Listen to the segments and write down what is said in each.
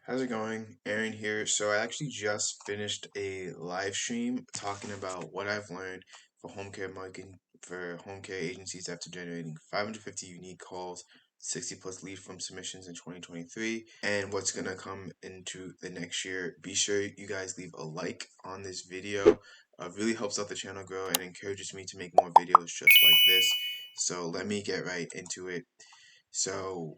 How's it going? Aaron here. So I actually just finished a live stream talking about what I've learned for home care marketing for home care agencies after generating 550 unique calls, 60 plus leads from submissions in 2023, and what's gonna come into the next year. Be sure you guys leave a like on this video. Really helps out the channel grow and encourages me to make more videos just like this. So let me get right into it. So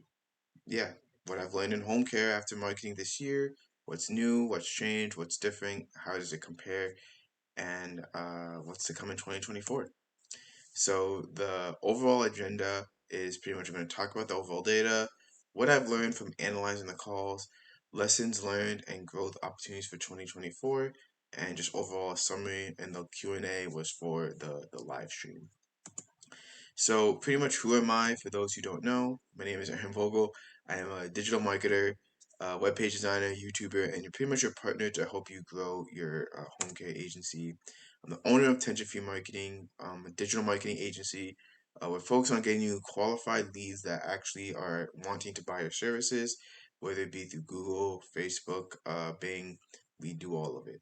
yeah, what I've learned in home care after marketing this year, what's new, what's changed, what's different, how does it compare, and what's to come in 2024. So the overall agenda is pretty much I'm going to talk about the overall data, what I've learned from analyzing the calls, lessons learned, and growth opportunities for 2024, and just overall summary. And the Q&A was for the live stream. So, pretty much, who am I? For those who don't know, my name is Aaron Vogel. I am a digital marketer, web page designer, YouTuber, and you're pretty much your partner to help you grow your home care agency. I'm the owner of Tension Free Marketing, a digital marketing agency. We're focused on getting you qualified leads that actually are wanting to buy your services, whether it be through Google, Facebook, Bing. We do all of it.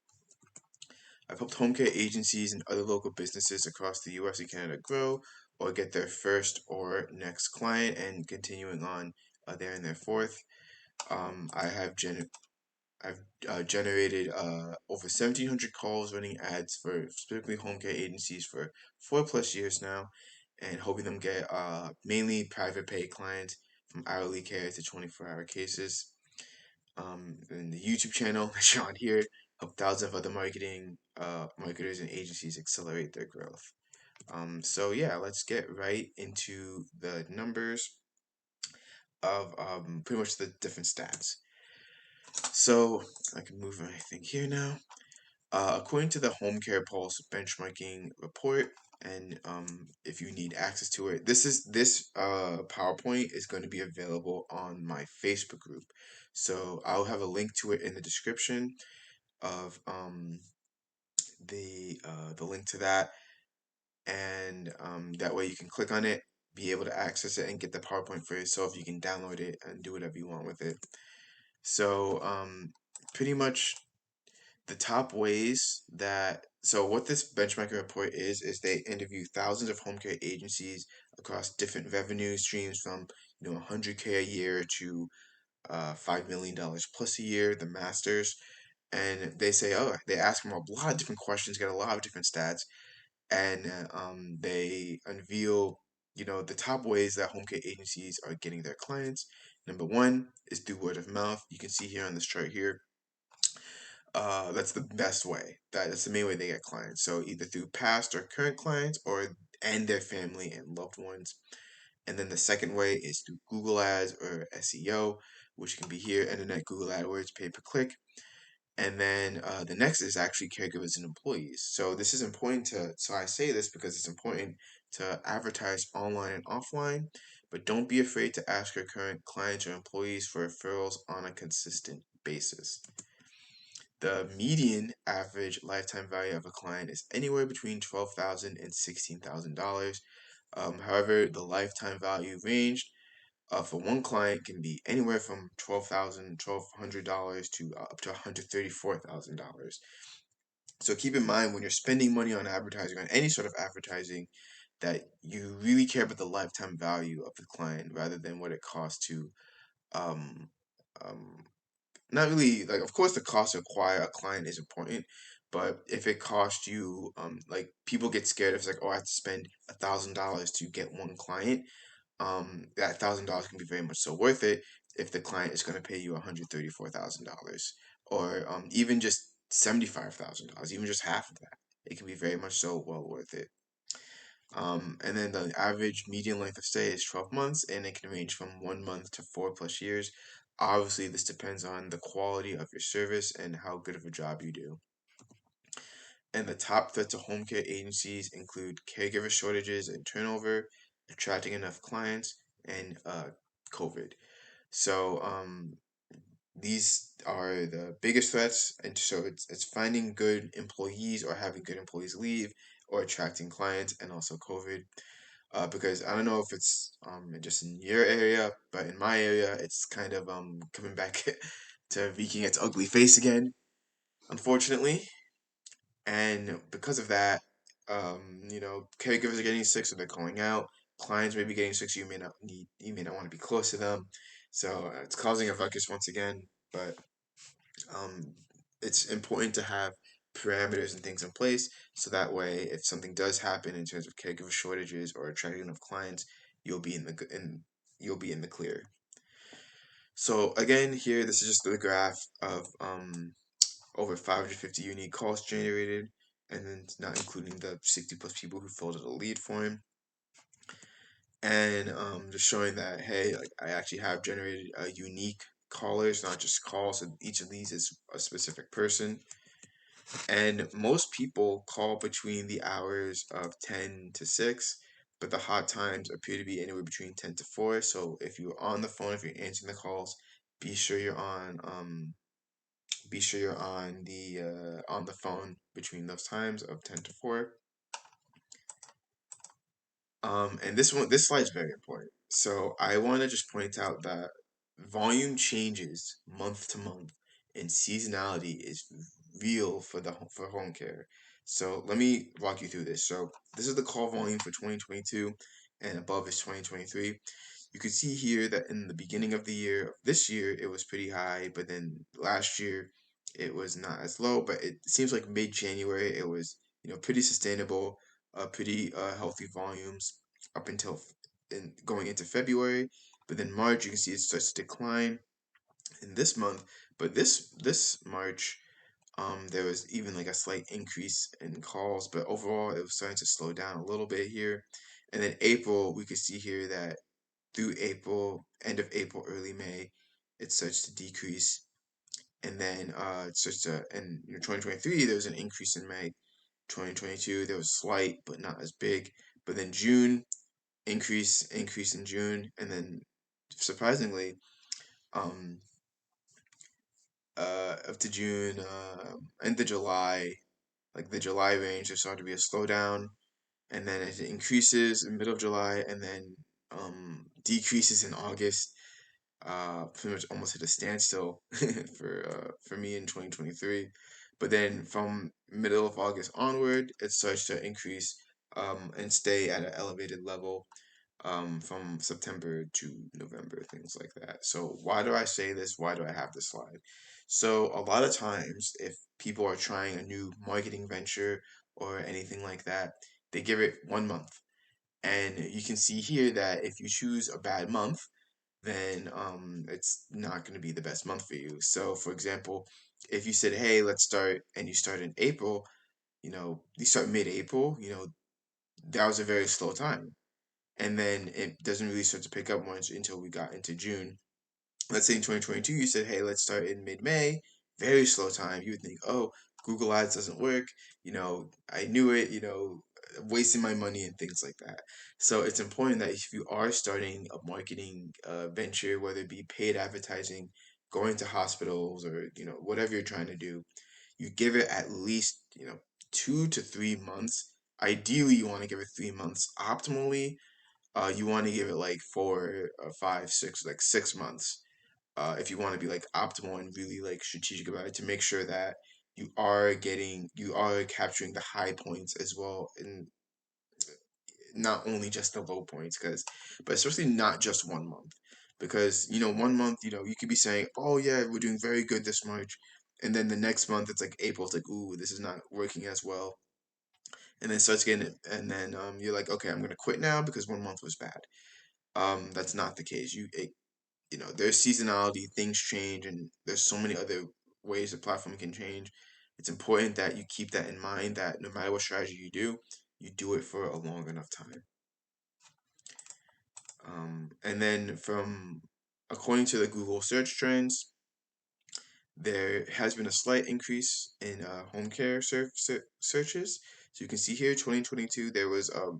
I've helped home care agencies and other local businesses across the US and Canada grow or get their first or next client and continuing on there in their fourth. I have I've generated over 1,700 calls running ads for specifically home care agencies for 4+ years now and helping them get mainly private pay clients from hourly care to 24-hour cases. And the YouTube channel that you're on here help thousands of other marketers and agencies accelerate their growth. So yeah, let's get right into the numbers of pretty much the different stats. So I can move my thing here now. According to the Home Care Pulse benchmarking report, and if you need access to it, this PowerPoint is going to be available on my Facebook group. So I'll have a link to it in the description of the link to that, and that way you can click on it, be able to access it, and get the PowerPoint for yourself. You can download it and do whatever you want with it. So pretty much the top ways that so what this benchmarking report is they interview thousands of home care agencies across different revenue streams from 100K a year to $5 million plus a year, the masters, and they say, oh, they ask them a lot of different questions, get a lot of different stats, and they unveil the top ways that home care agencies are getting their clients. Number one is through word of mouth. You can see here on this chart here, that's the best way. That's the main way they get clients. So either through past or current clients and their family and loved ones. And then the second way is through Google Ads or SEO, which can be here, Internet Google AdWords, pay per click. And then the next is actually caregivers and employees. So this is important so I say this because it's important to advertise online and offline, but don't be afraid to ask your current clients or employees for referrals on a consistent basis. The median average lifetime value of a client is anywhere between $12,000 and $16,000. However, the lifetime value range for one client can be anywhere from $1,200 to up to $134,000. So keep in mind when you're spending money on advertising, on any sort of advertising, that you really care about the lifetime value of the client rather than what it costs to um, um, not really, like, of course the cost to acquire a client is important, but if it costs you like people get scared if it's like, oh, I have to spend $1,000 to get one client. That $1,000 can be very much so worth it if the client is going to pay you $134,000 or even just $75,000, even just half of that. It can be very much so well worth it. And then the average median length of stay is 12 months, and it can range from 1 month to 4+ years. Obviously, this depends on the quality of your service and how good of a job you do. And the top threats to home care agencies include caregiver shortages and turnover, attracting enough clients, and COVID. So these are the biggest threats, and so it's finding good employees or having good employees leave or attracting clients, and also COVID. Because I don't know if it's just in your area, but in my area, it's kind of coming back to wreaking its ugly face again, unfortunately. And because of that, caregivers are getting sick, so they're calling out. Clients may be getting sick, so you may not want to be close to them. So it's causing a ruckus once again. But um, it's important to have parameters and things in place, so that way, if something does happen in terms of caregiver shortages or attracting of clients, you'll be you'll be in the clear. So again, here this is just the graph of over 550 unique calls generated, and then not including the 60 plus people who filled out a lead form, and just showing that, hey, like, I actually have generated unique callers, not just calls. So each of these is a specific person, and most people call between the hours of 10 to 6, but the hot times appear to be anywhere between 10 to 4. So if you're on the phone, if you're answering the calls, be sure you're on the phone between those times of 10 to 4. And this slide is very important. So I want to just point out that volume changes month to month, and seasonality is real for home care. So let me walk you through this. So this is the call volume for 2022, and above is 2023. You can see here that in the beginning of the year, this year, it was pretty high, but then last year it was not as low. But it seems like mid-January it was, pretty sustainable, pretty healthy volumes up until going into February. But then March, you can see it starts to decline in this month. But this March, there was even like a slight increase in calls, but overall it was starting to slow down a little bit here. And then April, we could see here that through April, end of April, early May, it starts to decrease. And then it starts to, and 2023, there was an increase in May. 2022, there was slight, but not as big. But then June, increase in June. And then surprisingly, um, up to June, end of July, like the July range, there started to be a slowdown. And then it increases in middle of July, and then decreases in August, pretty much almost hit a standstill for me in 2023. But then from middle of August onward, it starts to increase and stay at an elevated level from September to November, things like that. So why do I say this? Why do I have this slide? So a lot of times, if people are trying a new marketing venture or anything like that, they give it 1 month. And you can see here that if you choose a bad month, then it's not going to be the best month for you. So, for example, if you said, "Hey, let's start," and you start in April, you start mid-April, that was a very slow time, and then it doesn't really start to pick up much until we got into June. Let's say in 2022, you said, "Hey, let's start in mid-May," very slow time. You would think, "Oh, Google Ads doesn't work," I knew it, wasting my money and things like that. So it's important that if you are starting a marketing venture, whether it be paid advertising, going to hospitals, or whatever you're trying to do, you give it at least 2 to 3 months. Ideally, you want to give it 3 months. Optimally, you want to give it like 4 or 5, 6, like 6 months. If you want to be like optimal and really like strategic about it, to make sure that you are capturing the high points as well, and not only just the low points, but especially not just 1 month, because 1 month, you could be saying, oh yeah, we're doing very good this March, and then the next month it's like April, it's like, ooh, this is not working as well, and then starts getting, and then you're like, okay, I'm gonna quit now because 1 month was bad. That's not the case. There's seasonality, things change, and there's so many other ways the platform can change. It's important that you keep that in mind, that no matter what strategy you do it for a long enough time. And then according to the Google search trends, there has been a slight increase in home care searches. So you can see here, 2022, there was a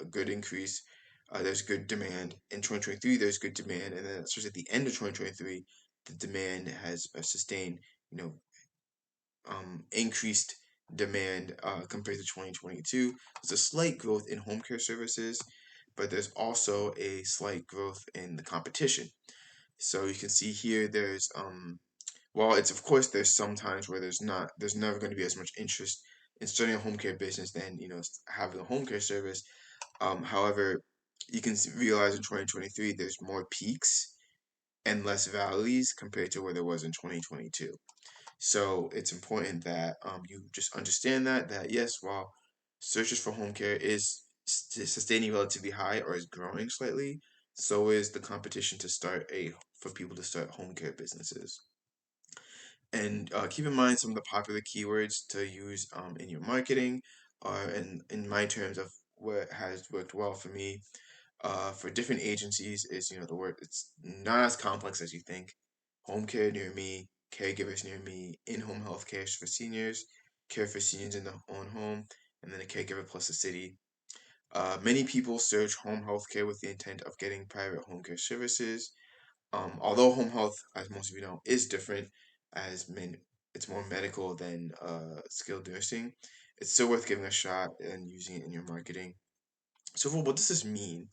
good increase. There's good demand. In 2023, there's good demand, and then especially at the end of 2023, the demand has sustained, you know, increased demand compared to 2022. There's a slight growth in home care services, but there's also a slight growth in the competition. So you can see here, there's while it's of course there's some times where there's never going to be as much interest in starting a home care business than having a home care service. However, you can realize in 2023 there's more peaks and less valleys compared to where there was in 2022. So it's important that you just understand that yes, while searches for home care is sustaining relatively high or is growing slightly, so is the competition to start a for people to start home care businesses. And keep in mind some of the popular keywords to use in your marketing, and in my terms of what has worked well for me for different agencies is the word, it's not as complex as you think. Home care near me, caregivers near me, in-home health care for seniors, care for seniors in their own home, and then a caregiver plus a city. Many people search home health care with the intent of getting private home care services. Although home health, as most of you know, is different, as it's more medical than skilled nursing. It's still worth giving a shot and using it in your marketing. So, what does this mean?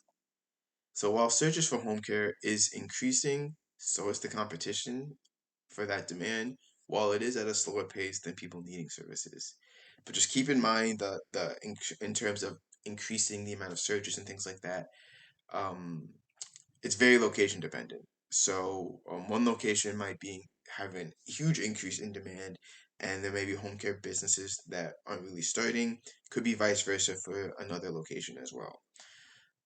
So while searches for home care is increasing, so is the competition for that demand, while it is at a slower pace than people needing services. But just keep in mind in terms of increasing the amount of searches and things like that, um, it's very location dependent. So one location might be having a huge increase in demand, and there may be home care businesses that aren't really starting. Could be vice versa for another location as well.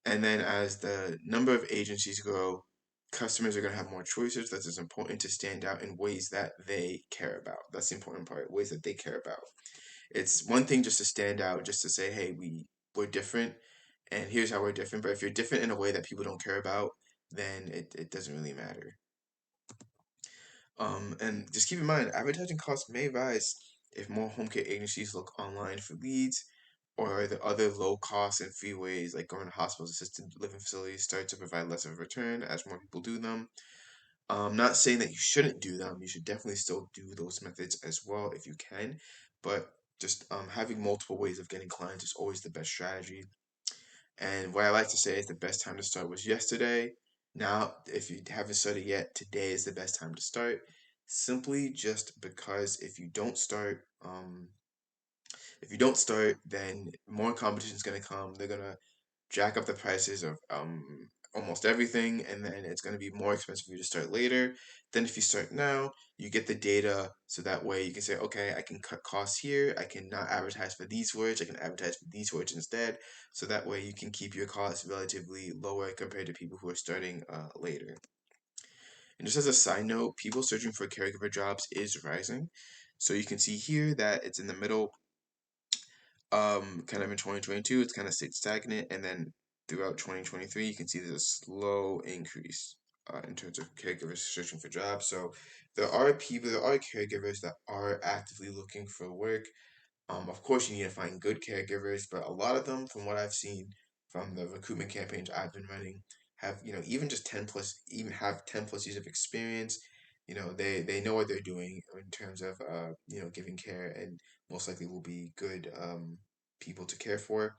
And then as the number of agencies grow, customers are going to have more choices. That's it's important to stand out in ways that they care about. That's the important part, ways that they care about. It's one thing just to stand out, just to say, hey, we're different and here's how we're different. But if you're different in a way that people don't care about, then it doesn't really matter. And just keep in mind, advertising costs may rise if more home care agencies look online for leads, or the other low cost and free ways like going to hospitals, assisted living facilities start to provide less of a return as more people do them. Not saying that you shouldn't do them. You should definitely still do those methods as well if you can, but just having multiple ways of getting clients is always the best strategy. And what I like to say is the best time to start was yesterday. Now, if you haven't started yet, today is the best time to start. Simply just because if you don't start, then more competition is going to come. They're going to jack up the prices of almost everything, and then it's going to be more expensive for you to start later. Then if you start now, you get the data, so that way you can say, okay, I can cut costs here. I can not advertise for these words. I can advertise for these words instead. So that way you can keep your costs relatively lower compared to people who are starting later. And just as a side note, people searching for caregiver jobs is rising. So you can see here that it's in the middle, kind of in 2022, it's kind of stayed stagnant, and then throughout 2023, you can see there's a slow increase in terms of caregivers searching for jobs. So there are caregivers that are actively looking for work. Of course, you need to find good caregivers, but a lot of them, from what I've seen from the recruitment campaigns I've been running, have even just 10 plus years of experience. They know what they're doing in terms of giving care, and most likely will be good people to care for.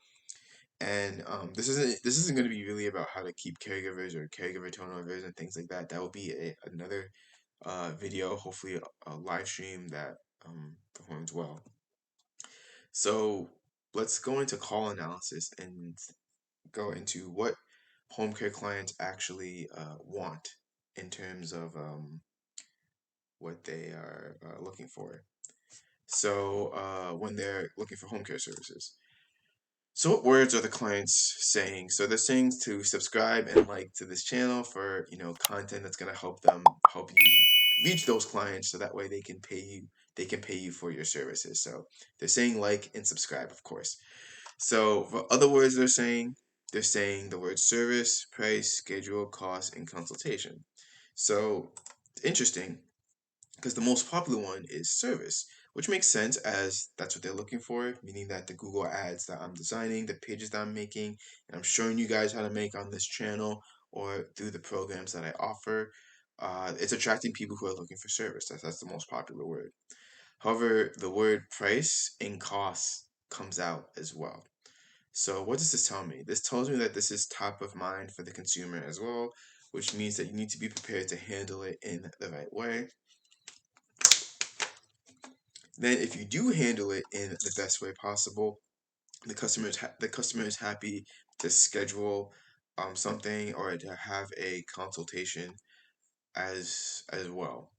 And this isn't going to be really about how to keep caregivers or caregiver turnovers and things like that. That will be another video, hopefully a live stream that performs well. So let's go into call analysis and go into what home care clients actually want in terms of what they are looking for. So when they're looking for home care services. So what words are the clients saying? So they're saying to subscribe and like to this channel for content that's gonna help you reach those clients, so that way they can pay you for your services. So they're saying like and subscribe, of course. So for other words they're saying the word service, price, schedule, cost, and consultation. So interesting, because the most popular one is service, which makes sense as that's what they're looking for, meaning that the Google ads that I'm designing, the pages that I'm making, and I'm showing you guys how to make on this channel or through the programs that I offer, it's attracting people who are looking for service. That's the most popular word. However, the word price and cost comes out as well. So what does this tell me? This tells me that this is top of mind for the consumer as well, which means that you need to be prepared to handle it in the right way. Then if you do handle it in the best way possible, the customer is happy to schedule something or to have a consultation as well.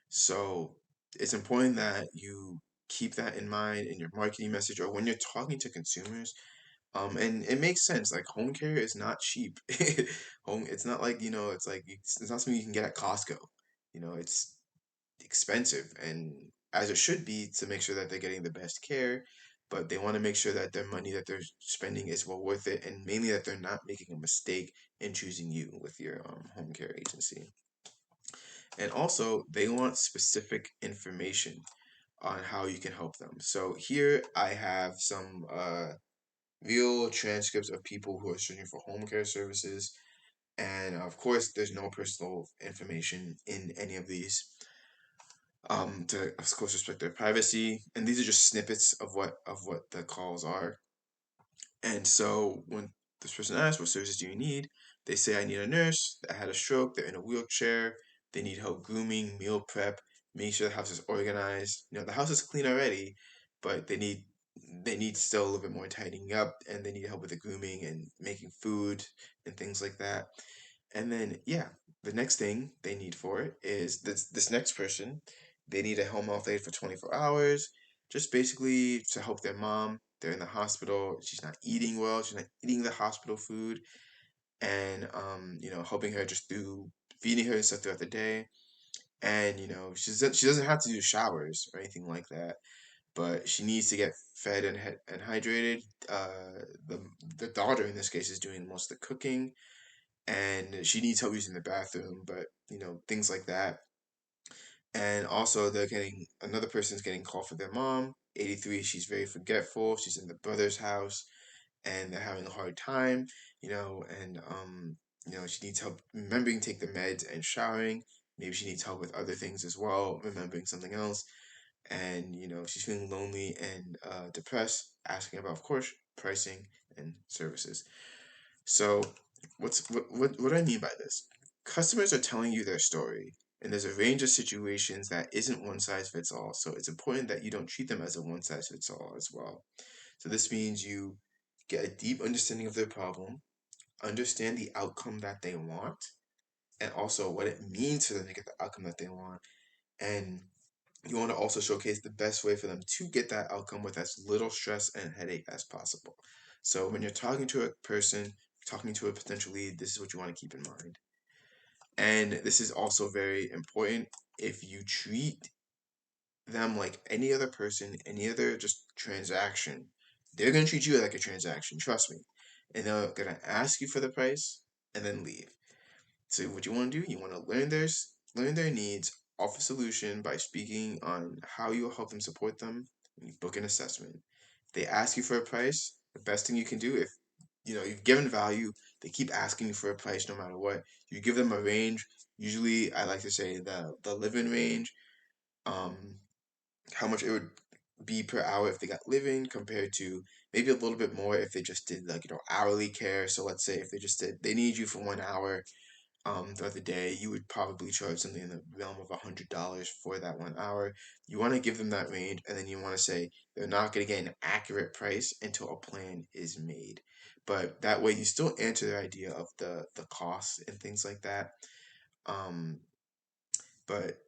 So it's important that you keep that in mind in your marketing message or when you're talking to consumers. And it makes sense. Like home care is not cheap. It's not like, it's like it's not something you can get at Costco. It's expensive, and as it should be, to make sure that they're getting the best care, but they want to make sure that their money that they're spending is well worth it, and mainly that they're not making a mistake in choosing you with your home care agency. And also, they want specific information on how you can help them. So here I have some real transcripts of people who are searching for home care services. And of course, there's no personal information in any of these, to of course respect their privacy. And these are just snippets of what the calls are. And so when this person asks, what services do you need? They say, I need a nurse. I had a stroke. They're in a wheelchair. They need help grooming, meal prep, make sure the house is organized. The house is clean already, but they need still a little bit more tidying up, and they need help with the grooming and making food and things like that. And then, yeah, the next thing they need for it is this next person. They need a home health aide for 24 hours, just basically to help their mom. They're in the hospital. She's not eating well. She's not eating the hospital food, and helping her just through feeding her and stuff throughout the day. And she doesn't have to do showers or anything like that, but she needs to get fed and hydrated. The the daughter in this case is doing most of the cooking, and she needs help using the bathroom, but things like that. And also, they're getting another person's getting called for their mom. 83, she's very forgetful. She's in the brother's house, and they're having a hard time. And she needs help remembering to take the meds and showering. Maybe she needs help with other things as well, remembering something else. And she's feeling lonely and depressed, asking about, of course, pricing and services. So, what do I mean by this? Customers are telling you their story, and there's a range of situations that isn't one size fits all. So it's important that you don't treat them as a one size fits all as well. So this means you get a deep understanding of their problem, understand the outcome that they want, and also what it means for them to get the outcome that they want. And you want to also showcase the best way for them to get that outcome with as little stress and headache as possible. So when you're talking to a person, talking to a potential lead, this is what you want to keep in mind. And this is also very important. If you treat them like any other person, any other just transaction, they're going to treat you like a transaction, trust me. And they're going to ask you for the price and then leave. So what you want to do, you want to learn their needs, offer solution by speaking on how you will help them support them, and you book an assessment. If they ask you for a price, the best thing you can do, if you've given value, they keep asking you for a price no matter what. You give them a range. Usually, I like to say the live-in range, um, how much it would be per hour if they got live-in compared to maybe a little bit more if they just did like hourly care. So let's say if they need you for 1 hour throughout the day, you would probably charge something in the realm of $100 for that 1 hour. You want to give them that range, and then you want to say they're not going to get an accurate price until a plan is made. But that way, you still answer their idea of the costs and things like that. Um, but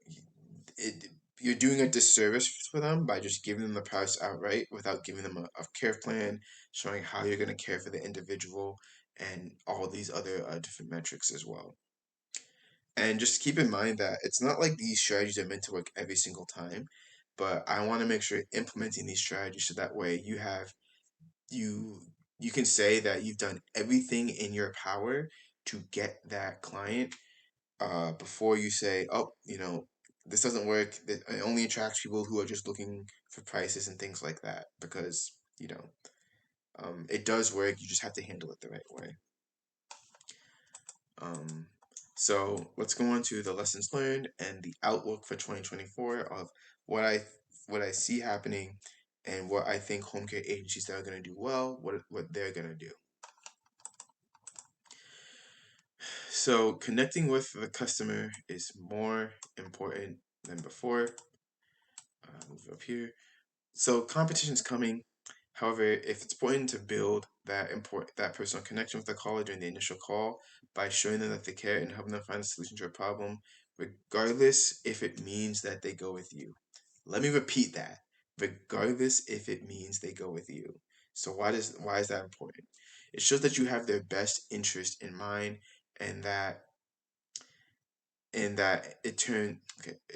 it you're doing a disservice for them by just giving them the price outright without giving them a care plan, showing how you're going to care for the individual, and all these other different metrics as well. And just keep in mind that it's not like these strategies are meant to work every single time, but I want to make sure implementing these strategies so that way you you can say that you've done everything in your power to get that client, before you say, oh, this doesn't work. It only attracts people who are just looking for prices and things like that, because it does work. You just have to handle it the right way. Um, so let's go on to the lessons learned and the outlook for 2024 of what I what I see happening and what I think home care agencies that are going to do well, what they're going to do. So connecting with the customer is more important than before. Move up here. So competition's coming. However, if it's important to build that personal connection with the caller during the initial call by showing them that they care and helping them find a solution to a problem, regardless if it means that they go with you. Let me repeat that. Regardless if it means they go with you. So why is that important? It shows that you have their best interest in mind, and that it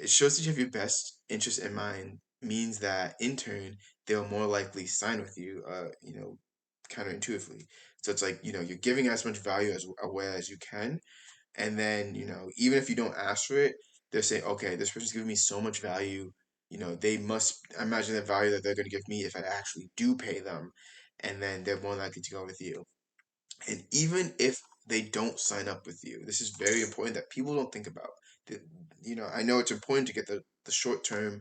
shows that you have your best interest in mind, means that in turn they'll more likely sign with you, counterintuitively. So it's like, you're giving as much value as away as you can, and then, even if you don't ask for it, they're saying, okay, this person's giving me so much value, they must imagine the value that they're going to give me if I actually do pay them, and then they're more likely to go with you. And even if they don't sign up with you, this is very important that people don't think about. The- I know it's important to get the short term,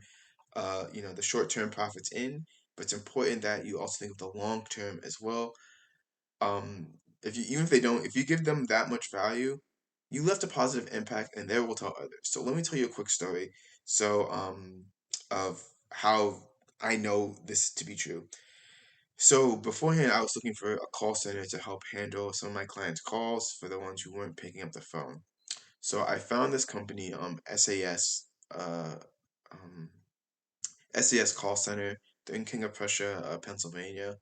the short term profits in, but it's important that you also think of the long term as well. If you even if they don't, if you give them that much value, you left a positive impact, and they will tell others. So let me tell you a quick story. So of how I know this to be true. So beforehand, I was looking for a call center to help handle some of my clients' calls for the ones who weren't picking up the phone. So I found this company, um, SAS Call Center. They're in King of Prussia, Pennsylvania.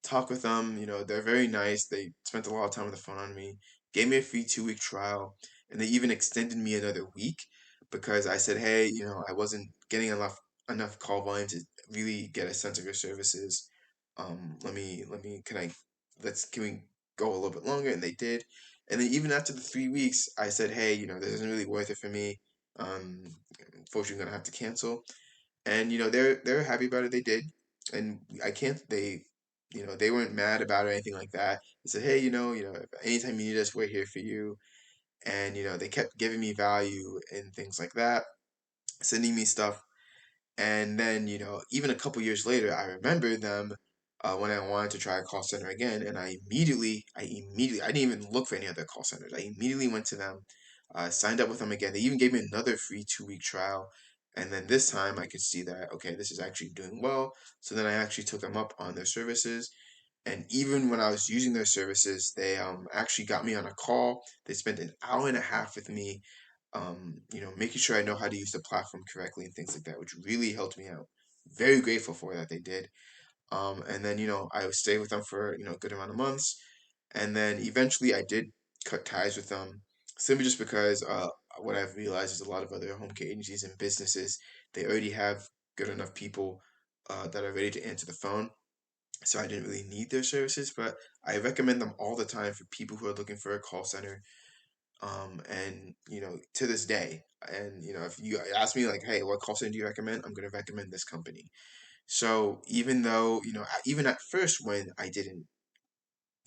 Talk with them. They're very nice. They spent a lot of time on the phone on me. Gave me a free 2 week trial, and they even extended me another week because I said, hey, I wasn't getting enough call volume to really get a sense of your services. Can I, can we go a little bit longer? And they did. And then even after the 3 weeks, I said, hey, this isn't really worth it for me. Unfortunately, I'm gonna have to cancel, and they're happy about it. They did, and I can't. They weren't mad about it or anything like that. They said, hey, anytime you need us, we're here for you. And they kept giving me value and things like that, sending me stuff. And then, even a couple years later, I remember them, when I wanted to try a call center again, and I didn't even look for any other call centers. I immediately went to them, signed up with them again. They even gave me another free 2 week trial. And then this time I could see that, okay, this is actually doing well. So then I actually took them up on their services. And even when I was using their services, they actually got me on a call. They spent an hour and a half with me, making sure I know how to use the platform correctly and things like that, which really helped me out. Very grateful for that they did. And then, I would stay with them for, a good amount of months. And then eventually I did cut ties with them, simply just because what I've realized is a lot of other home care agencies and businesses, they already have good enough people that are ready to answer the phone. So I didn't really need their services, but I recommend them all the time for people who are looking for a call center, and to this day. And if you ask me like, hey, what call center do you recommend, I'm going to recommend this company. So even though, even at first when I didn't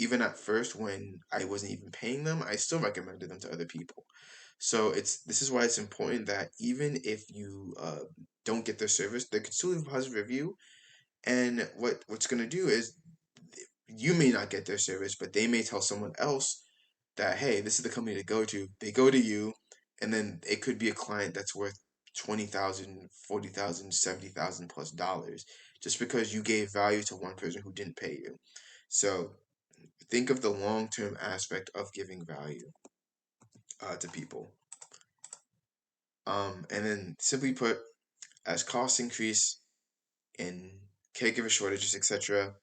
even at first when I wasn't even paying them, I still recommended them to other people. So this is why it's important that even if you don't get their service, they could still leave a positive review. And what's going to do is, you may not get their service, but they may tell someone else that, hey, this is the company to go to. They go to you, and then it could be a client that's worth 20,000, 40,000, 70,000 plus dollars, just because you gave value to one person who didn't pay you. So think of the long term aspect of giving value to people. And then simply put, as costs increase in caregiver shortages, etc.,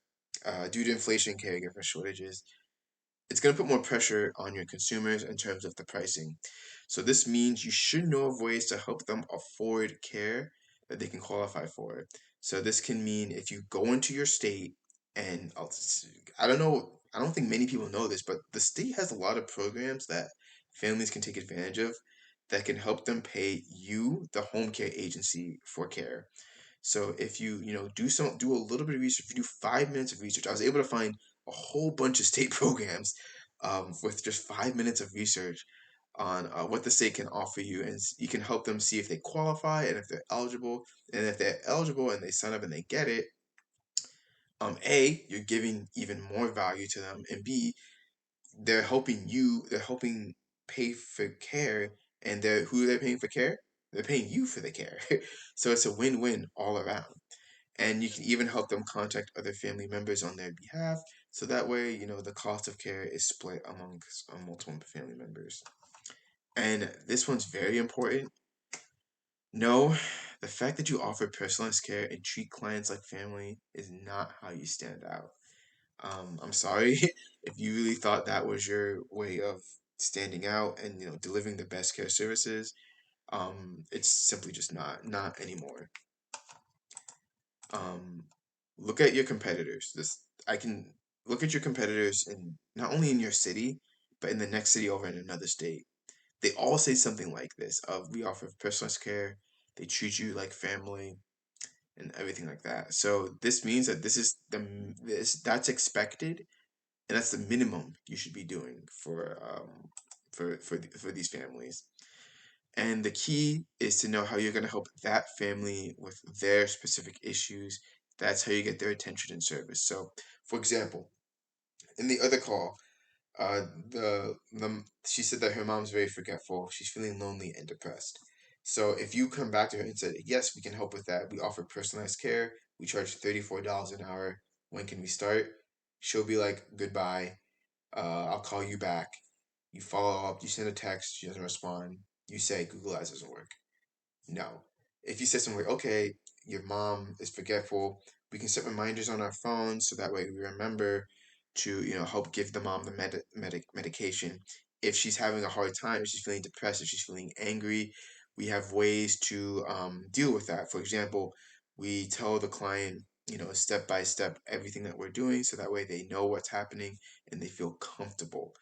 due to inflation, caregiver shortages, it's going to put more pressure on your consumers in terms of the pricing. So this means you should know of ways to help them afford care that they can qualify for. So this can mean if you go into your state, and I don't know, I don't think many people know this, but the state has a lot of programs that families can take advantage of that can help them pay you, the home care agency, for care. So if do a little bit of research, if you do 5 minutes of research, I was able to find a whole bunch of state programs, with just 5 minutes of research on what the state can offer you, and you can help them see if they qualify and if they're eligible. And if they're eligible and they sign up and they get it, A, you're giving even more value to them, and B, they're helping pay for care, and they're paying for care? They're paying you for the care. So it's a win-win all around. And you can even help them contact other family members on their behalf. So that way, the cost of care is split among multiple family members. And this one's very important. No, the fact that you offer personalized care and treat clients like family is not how you stand out. I'm sorry if you really thought that was your way of standing out and delivering the best care services. It's simply just not anymore. Um, Look at your competitors. This I can look at your competitors in not only in your city, but in the next city over in another state. They all say something like this: of we offer personalized care, they treat you like family, and everything like that. So this means that this is this that's expected, and that's the minimum you should be doing for these families. And the key is to know how you're going to help that family with their specific issues. That's how you get their attention and service. So, for example, in the other call, the she said that her mom's very forgetful. She's feeling lonely and depressed. So if you come back to her and said, "Yes, we can help with that. We offer personalized care. We charge $34 an hour. When can we start?" She'll be like, "Goodbye. I'll call you back." You follow up. You send a text. She doesn't respond. You say Google Ads doesn't work. No. If you say something like, okay, your mom is forgetful, we can set reminders on our phones so that way we remember to, help give the mom the medication. If she's having a hard time, if she's feeling depressed, if she's feeling angry, we have ways to deal with that. For example, we tell the client, step by step everything that we're doing so that way they know what's happening and they feel comfortable.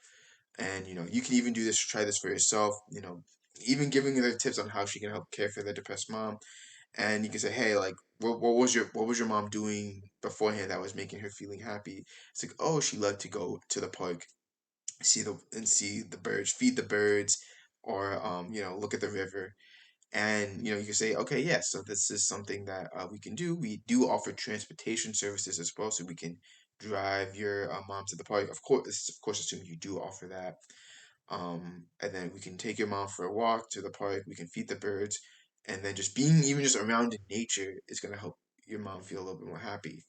And you can even do this, try this for yourself, even giving her tips on how she can help care for the depressed mom. And you can say, hey, like, what was your mom doing beforehand that was making her feeling happy? It's like, oh, she loved to go to the park, see the birds, feed the birds, or look at the river. And you can say, okay, yes, so this is something that we can do. We do offer transportation services as well, so we can drive your mom to the park. Of course, assuming you do offer that. And then we can take your mom for a walk to the park. We can feed the birds, and then just being even just around in nature is gonna help your mom feel a little bit more happy.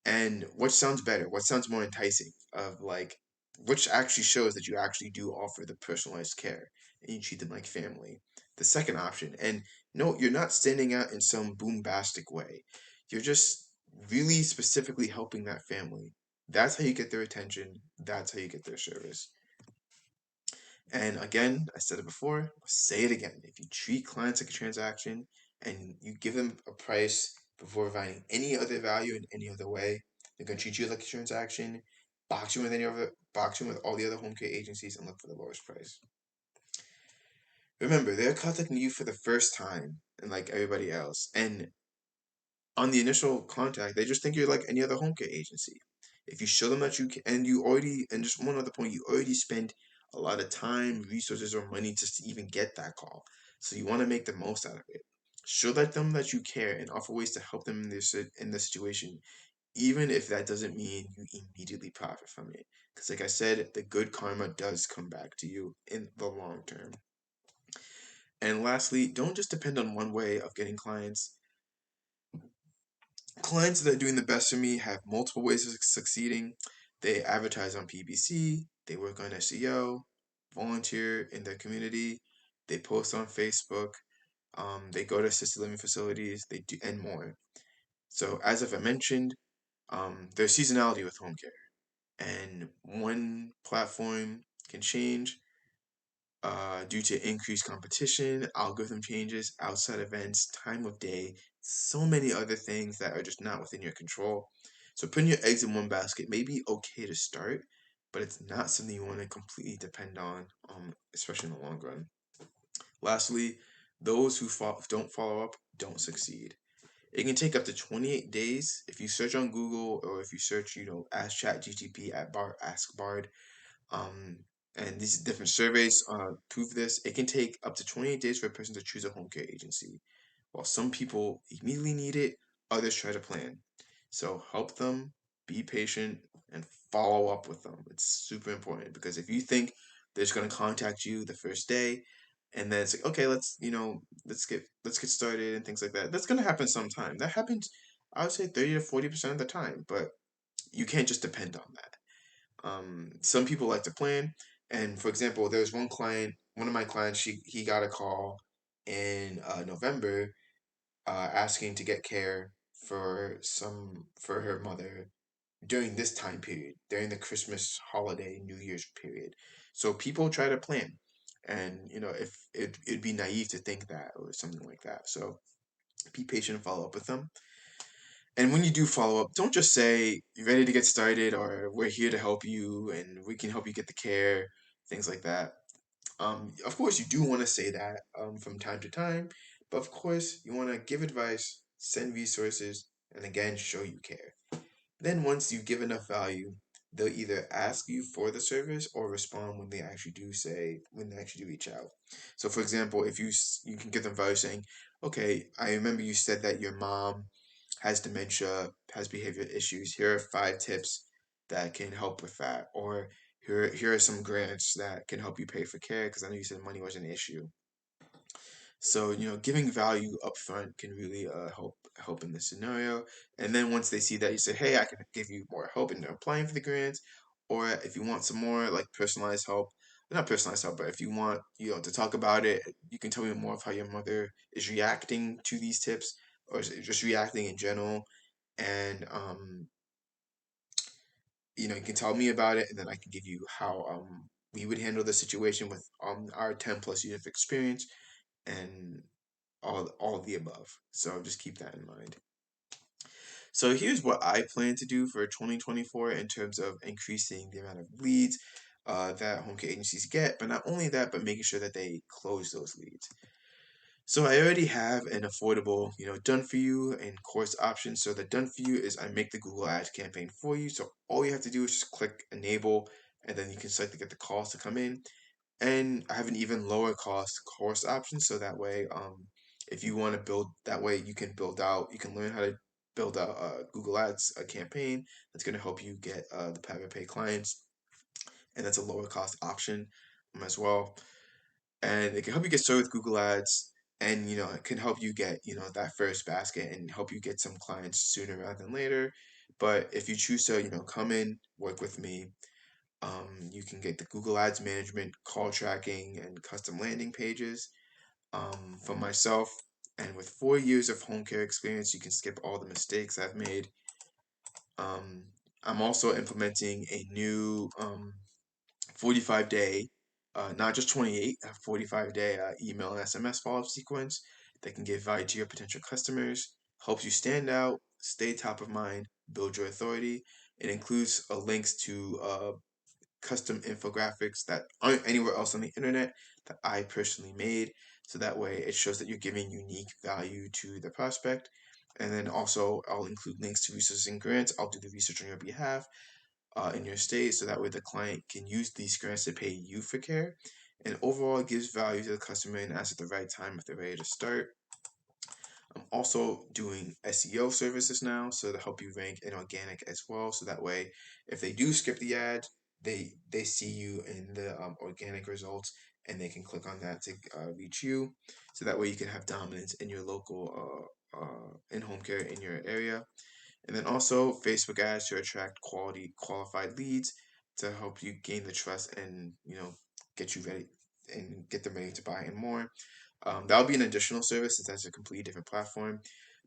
And what sounds better? What sounds more enticing? Of like, which actually shows that you actually do offer the personalized care and you treat them like family. The second option, and no, you're not standing out in some boombastic way. You're just really specifically helping that family. That's how you get their attention. That's how you get their service. And again, I said it before, I'll say it again. If you treat clients like a transaction and you give them a price before providing any other value in any other way, they're gonna treat you like a transaction, box you with all the other home care agencies and look for the lowest price. Remember, they're contacting you for the first time and like everybody else. And on the initial contact, they just think you're like any other home care agency. If you show them that you can, and you already, and just one other point, you already spent a lot of time, resources, or money just to even get that call. So you want to make the most out of it. Show them that you care and offer ways to help them in this situation, even if that doesn't mean you immediately profit from it. Because, like I said, the good karma does come back to you in the long term. And lastly, don't just depend on one way of getting clients. Clients that are doing the best for me have multiple ways of succeeding. They advertise on PPC, they work on SEO, volunteer in their community, they post on Facebook, they go to assisted living facilities, they do, and more. So, as if I mentioned, there's seasonality with home care, and one platform can change due to increased competition, algorithm changes, outside events, time of day, so many other things that are just not within your control. So putting your eggs in one basket may be okay to start, but it's not something you want to completely depend on, especially in the long run. Lastly, those who don't follow up don't succeed. It can take up to 28 days if you search on Google or if you search, ask ChatGTP at Ask Bard, um, and these different surveys prove this. It can take up to 28 days for a person to choose a home care agency. While some people immediately need it, others try to plan. So help them, be patient, and follow up with them. It's super important because if you think they're just going to contact you the first day, and then it's like, okay, let's get started and things like that. That's going to happen sometime. That happened. I would say 30 to 40% of the time, but you can't just depend on that. Some people like to plan, and for example, there's one of my clients, he got a call in November, asking to get care for her mother during this time period, during the Christmas holiday, New Year's period. So people try to plan, and if it'd be naive to think that or something like that. So be patient and follow up with them. And when you do follow up, don't just say you're ready to get started or we're here to help you and we can help you get the care, things like that. Of course, you do want to say that from time to time, but of course, you want to give advice, send resources, and again, show you care. Then once you give enough value, they'll either ask you for the service or respond when they actually do reach out. So for example, if you can give them value saying, "Okay, I remember you said that your mom has dementia, has behavior issues. Here are 5 tips that can help with that." Or here are some grants that can help you pay for care because I know you said money was an issue. So, giving value upfront can really help in this scenario. And then once they see that, you say, "Hey, I can give you more help in applying for the grants." Or if you want some more like personalized help, not personalized help, but if you want, to talk about it, you can tell me more of how your mother is reacting to these tips or is it just reacting in general. And you can tell me about it, and then I can give you how we would handle the situation with our 10+ years of experience and all of the above. So just keep that in mind. So here's what I plan to do for 2024 in terms of increasing the amount of leads that home care agencies get, but not only that, but making sure that they close those leads. So I already have an affordable, done for you and course option. So the done for you is I make the Google Ads campaign for you. So all you have to do is just click enable, and then you can select to get the calls to come in. And I have an even lower cost course option, so that way, if you want to build that way, you can learn how to build a Google Ads campaign that's going to help you get the private pay clients, and that's a lower cost option as well. And it can help you get started with Google Ads, and it can help you get that first basket and help you get some clients sooner rather than later. But if you choose to come in, work with me, you can get the Google Ads management, call tracking, and custom landing pages from myself. And with 4 years of home care experience, you can skip all the mistakes I've made. Um, I'm also implementing a new 45-day, not just 28, a 45-day email and SMS follow-up sequence that can give value to your potential customers, helps you stand out, stay top of mind, build your authority. It includes links to custom infographics that aren't anywhere else on the internet that I personally made. So that way it shows that you're giving unique value to the prospect. And then also I'll include links to resources and grants. I'll do the research on your behalf in your state, so that way the client can use these grants to pay you for care. And overall, it gives value to the customer and asks at the right time if they're ready to start. I'm also doing SEO services now, so to help you rank in organic as well. So that way, if they do skip the ad, they see you in the organic results, and they can click on that to reach you. So that way, you can have dominance in your local in home care in your area. And then also Facebook ads to attract quality qualified leads to help you gain the trust and get you ready and get them ready to buy and more. That'll be an additional service since that's a completely different platform.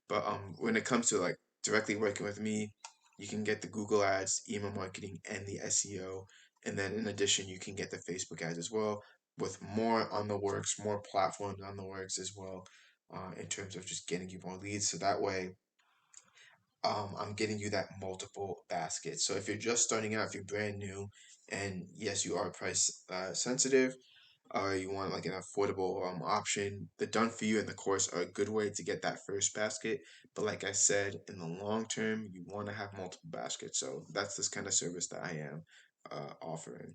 But when it comes to like directly working with me, you can get the Google ads, email marketing, and the SEO. And then in addition, you can get the Facebook ads as well, with more on the works, more platforms on the works as well, in terms of just getting you more leads. So that way, I'm getting you that multiple basket. So if you're just starting out, if you're brand new, and yes, you are price sensitive, or you want like an affordable option, the done for you and the course are a good way to get that first basket. But like I said, in the long term, you want to have multiple baskets. So that's this kind of service that I am offering.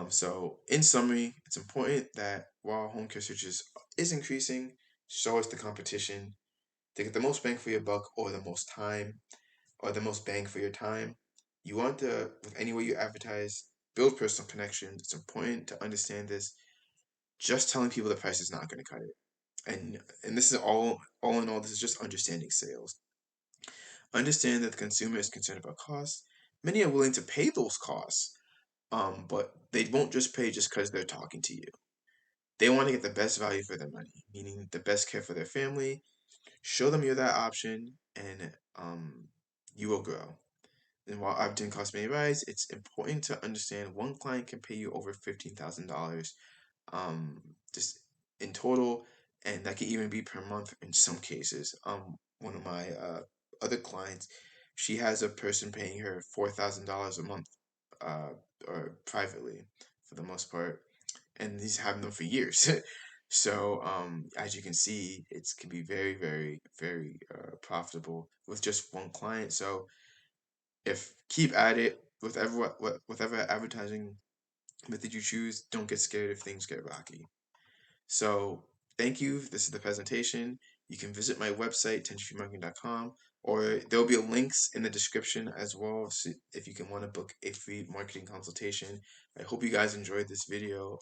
So in summary, it's important that while home care searches is increasing, so is the competition. To get the most bang for your buck or the most time or the most bang for your time, you want to, with any way you advertise, build personal connections. It's important to understand this. Just telling people the price is not going to cut it. And this is all in all, this is just understanding sales. Understand that the consumer is concerned about costs. Many are willing to pay those costs, but they won't just pay just because they're talking to you. They want to get the best value for their money, meaning the best care for their family. Show them you're that option, and you will grow. And while opportunity costs may rise, it's important to understand one client can pay you over $15,000 just in total, and that can even be per month in some cases. One of my other clients, she has a person paying her $4,000 a month, uh, or privately for the most part, and he's having them for years. So as you can see, it can be very, very, very profitable with just one client. So if keep at it with whatever advertising method you choose, don't get scared if things get rocky. So thank you. This is the presentation. You can visit my website, tensionfreemarketing.com, or there'll be links in the description as well, so if you can want to book a free marketing consultation. I hope you guys enjoyed this video.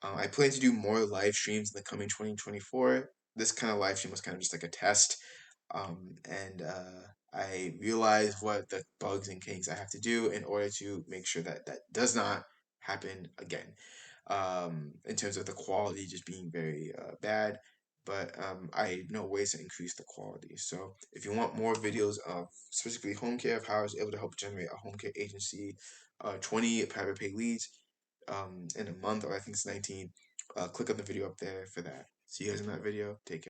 I plan to do more live streams in the coming 2024. This kind of live stream was kind of just like a test. And I realized what the bugs and kinks I have to do in order to make sure that that does not happen again. In terms of the quality just being very bad, but I know ways to increase the quality. So if you want more videos of specifically home care, of how I was able to help generate a home care agency, 20 private pay leads in a month, or I think it's 19, click on the video up there for that. See you guys in that video. Take care.